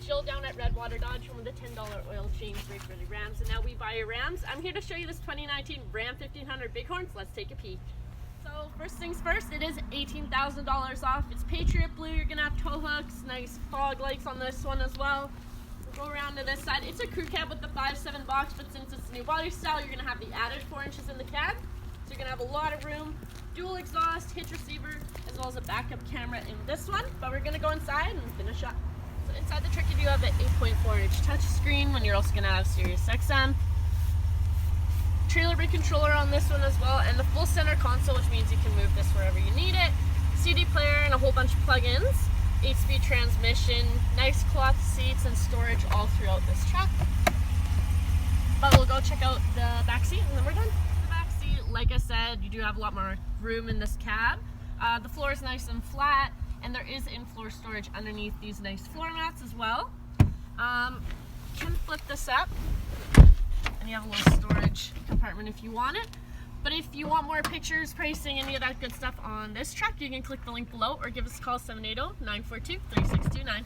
Jill down at Redwater Dodge, home of the $10 oil change rate for the Rams, and now we buy your Rams. I'm here to show you this 2019 Ram 1500 Bighorn, so let's take a peek. So first things first, it is $18,000 off. It's Patriot Blue. You're gonna have tow hooks, nice fog lights on this one as well. We'll go around to this side. It's a crew cab with the 5.7 box, but since it's a new body style, you're gonna have the added 4 inches in the cab. So you're gonna have a lot of room, dual exhaust, hitch receiver, as well as a backup camera in this one. But we're gonna go inside and finish up. So inside the truck, you do have the 8.4-inch touchscreen, when you're also gonna have Sirius XM. Trailer brake controller on this one as well, and the full center console, which means you can move this wherever you need it. CD player and a whole bunch of plugins. 8-speed transmission, nice cloth seats and storage all throughout this truck. But we'll go check out the back seat and then we're done. The back seat, like I said, you do have a lot more room in this cab. The floor is nice and flat, and there is in-floor storage underneath these nice floor mats as well. Can flip this up, and you have a little storage compartment if you want it. But if you want more pictures, pricing, any of that good stuff on this truck, you can click the link below or give us a call 780-942-3629.